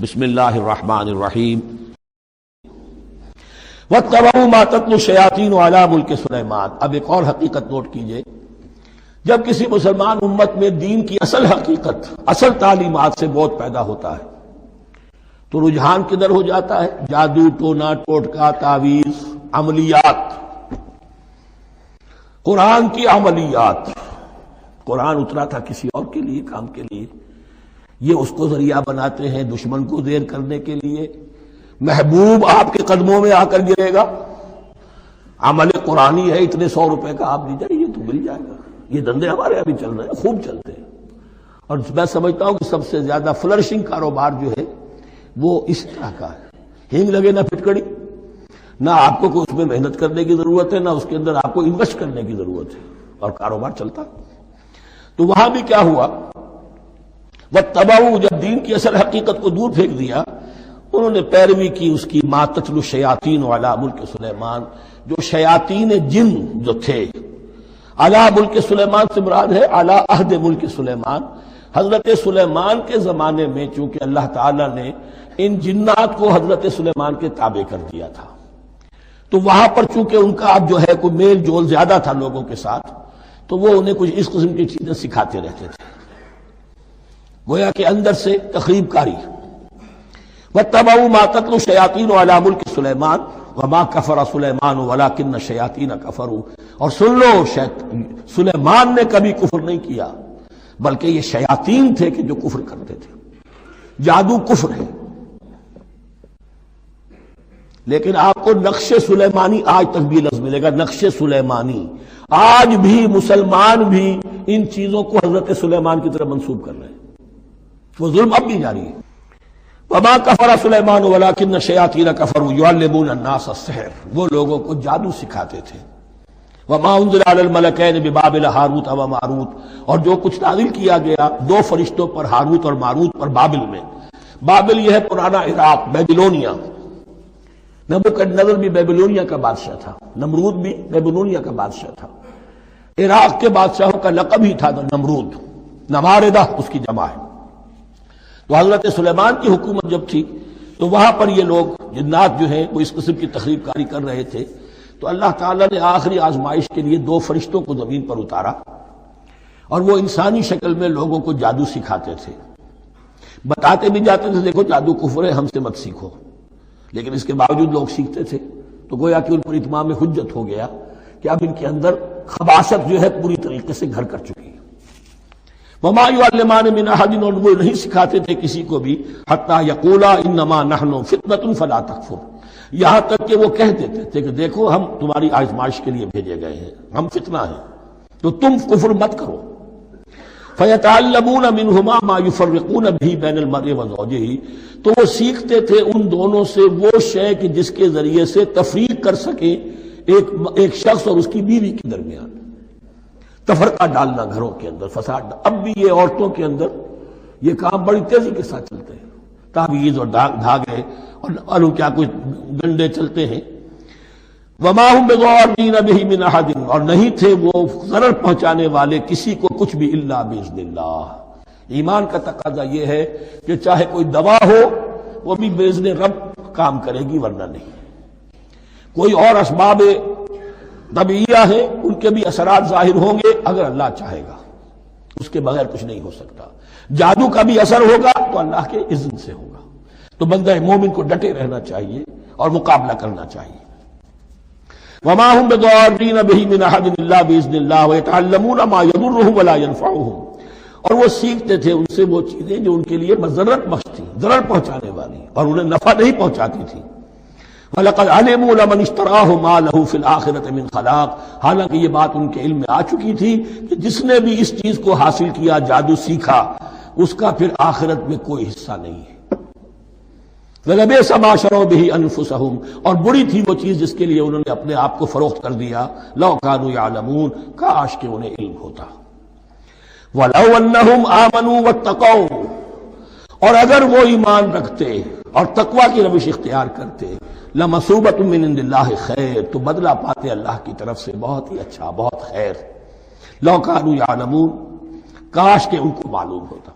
بسم اللہ الرحمن الرحیم وَاتَّبَعُوا مَا تَتْلُو الشَّيَاطِينُ عَلَى مُلْكِ سلیمان۔ اب ایک اور حقیقت نوٹ کیجئے، جب کسی مسلمان امت میں دین کی اصل حقیقت، اصل تعلیمات سے بہت پیدا ہوتا ہے تو رجحان کدھر ہو جاتا ہے؟ جادو، ٹونا، ٹوٹکا، تعویذ، عملیات، قرآن کی عملیات۔ قرآن اترا تھا کسی اور کے لیے، کام کے لیے، یہ اس کو ذریعہ بناتے ہیں دشمن کو دیر کرنے کے لیے۔ محبوب آپ کے قدموں میں آ کر گرے گا، عمل قرآنی ہے، اتنے 100 روپے کا آپ دیجائے، یہ تو مل جائے گا۔ یہ دندے ہمارے ابھی چل رہے ہیں، خوب چلتے ہیں، اور میں سمجھتا ہوں کہ سب سے زیادہ فلرشنگ کاروبار جو ہے وہ اس طرح کا ہے۔ ہینگ لگے نہ پھٹکڑی، نہ آپ کو کوئی اس میں محنت کرنے کی ضرورت ہے، نہ اس کے اندر آپ کو انویسٹ کرنے کی ضرورت ہے، اور کاروبار چلتا۔ تو وہاں بھی کیا ہوا، وَاتَّبَعُوا، جب دین کی اصل حقیقت کو دور پھینک دیا، انہوں نے پیروی کی اس کی مَا تَتْلُو الشَّيَاطِينُ عَلَى مُلْكِ سلیمان، جو شیاطین جن جو تھے، علی ملک سلیمان سے مراد ہے علی عہد ملک سلیمان، حضرت سلیمان کے زمانے میں، چونکہ اللہ تعالیٰ نے ان جنات کو حضرت سلیمان کے تابع کر دیا تھا، تو وہاں پر چونکہ ان کا اب جو ہے کوئی میل جول زیادہ تھا لوگوں کے ساتھ، تو وہ انہیں کچھ اس قسم کی چیزیں سکھاتے رہتے تھے، گویا کہ اندر سے تخریب کاری۔ وَاتَّبَعُوا مَا تَتْلُو الشَّيَاطِينُ عَلَى مُلْكِ سُلَيْمَانَ وَمَا كَفَرَ سُلَيْمَانُ وَلَٰكِنَّ الشَّيَاطِينَ كَفَرُوا، اور سن لو، سلیمان نے کبھی کفر نہیں کیا، بلکہ یہ شیاطین تھے کہ جو کفر کرتے تھے۔ جادو کفر ہے، لیکن آپ کو نقش سلیمانی آج تک بھی لفظ ملے گا، نقش سلیمانی۔ آج بھی مسلمان بھی ان چیزوں کو حضرت سلیمان کی طرف منسوب کر رہے ہیں، وہ ظلم اب بھی جاری ہے۔ وَمَا كَفَرَ سُلَيْمَانُ وَلَٰكِنَّ الشَّيَاطِينَ كَفَرُوا يُعَلِّمُونَ النَّاسَ السِّحْرَ، وہ لوگوں کو جادو سکھاتے تھے۔ وَمَا أُنزِلَ عَلَى الْمَلَكَيْنِ بِبَابِلَ ہاروت وَمَاروت، اور جو کچھ نازل کیا گیا 2 فرشتوں پر، ہاروت اور ماروت پر، بابل میں۔ بابل یہ ہے پرانا عراق، بیبلونیا۔ نبوکدنضر بھی بیبلونیا کا بادشاہ تھا، نمرود بھی بیبلونیا کا بادشاہ تھا۔ عراق کے بادشاہوں کا لقب ہی تھا نمرود، نماردہ اس کی جمع ہے۔ تو حضرت سلیمان کی حکومت جب تھی تو وہاں پر یہ لوگ جنات جو ہیں وہ اس قسم کی تخریب کاری کر رہے تھے، تو اللہ تعالیٰ نے آخری آزمائش کے لیے 2 فرشتوں کو زمین پر اتارا، اور وہ انسانی شکل میں لوگوں کو جادو سکھاتے تھے، بتاتے بھی جاتے تھے دیکھو جادو کفر ہے، ہم سے مت سیکھو، لیکن اس کے باوجود لوگ سیکھتے تھے، تو گویا کہ ان پر اتمام حجت ہو گیا کہ اب ان کے اندر خباثت جو ہے پوری طریقے سے گھر کر چکی ہے۔ وَمَا يُعَلِّمَانِ مِنْ أَحَدٍ، اور وہ نہیں سکھاتے تھے کسی کو بھی، حَتَّىٰ يَقُولَا إِنَّمَا نَحْنُ فِتْنَةٌ فَلَا تَكْفُرْ، یہاں تک کہ وہ کہہ دیتے تھے کہ دیکھو ہم تمہاری آزمائش کے لیے بھیجے گئے ہیں، ہم فتنہ ہیں، تو تم کفر مت کرو۔ فَيَتَعَلَّمُونَ مِنْهُمَا مَا يُفَرِّقُونَ بِهِ بَيْنَ الْمَرْءِ وَزَوْجِهِ، تو وہ سیکھتے تھے ان دونوں سے وہ شے کہ جس کے ذریعے سے تفریق کر سکیں ایک شخص اور اس کی بیوی کے درمیان، تفرقہ ڈالنا گھروں کے اندر، فساد۔ اب بھی یہ عورتوں کے اندر یہ کام بڑی تیزی کے ساتھ چلتے ہیں، تعویذ اور دھاگے اور کیا کچھ گنڈے چلتے ہیں۔ وَمَا هُمْ بِضَارِّينَ بِهِ مِنْ أَحَدٍ، اور نہیں تھے وہ ضرر پہنچانے والے کسی کو کچھ بھی، إِلَّا بِإِذْنِ اللَّهِ۔ ایمان کا تقاضا یہ ہے کہ چاہے کوئی دوا ہو وہ بھی بِإِذْنِ رب کام کرے گی، ورنہ نہیں۔ کوئی اور اسباب طبیعیہ ہیں، ان کے بھی اثرات ظاہر ہوں گے اگر اللہ چاہے گا، اس کے بغیر کچھ نہیں ہو سکتا۔ جادو کا بھی اثر ہوگا تو اللہ کے اذن سے ہوگا، تو بندہ مومن کو ڈٹے رہنا چاہیے اور مقابلہ کرنا چاہیے۔ وَمَا هُمْ بِضَارِّينَ بِهِ مِنْ أَحَدٍ إِلَّا بِإِذْنِ اللَّهِ وَيَتَعَلَّمُونَ مَا يَضُرُّهُمْ وَلَا يَنفَعُهُمْ، اور وہ سیکھتے تھے ان سے وہ چیزیں جو ان کے لیے مضرت بخش تھی، ضرر پہنچانے والی، اور انہیں نفع نہیں پہنچاتی تھی۔ وَلَقَدْ عَلِمُوا لَمَنِ اشْتَرَاهُ مَا لَهُ فِي الْآخِرَةِ مِنْ خَلَاقٍ، حالانکہ یہ بات ان کے علم میں آ چکی تھی کہ جس نے بھی اس چیز کو حاصل کیا، جادو سیکھا، اس کا پھر آخرت میں کوئی حصہ نہیں ہے۔ وَلَبِئْسَ مَا شَرَوْا بِهِ أَنفُسَهُمْ، اور بری تھی وہ چیز جس کے لیے انہوں نے اپنے آپ کو فروخت کر دیا، لَوْ كَانُوا يَعْلَمُونَ، کاش کہ انہیں علم ہوتا۔ وَلَوْ أَنَّهُمْ آمَنُوا وَاتَّقَوْا، اور اگر وہ ایمان رکھتے اور تقوی کی روش اختیار کرتے، لَمَثُوبَةٌ مِّنْ عِندِ اللَّهِ خَيْرٌ، تو بدلہ پاتے اللہ کی طرف سے بہت ہی اچھا، بہت خیر۔ لَوْ كَانُوا يَعْلَمُونَ، کاش کہ ان کو معلوم ہوتا۔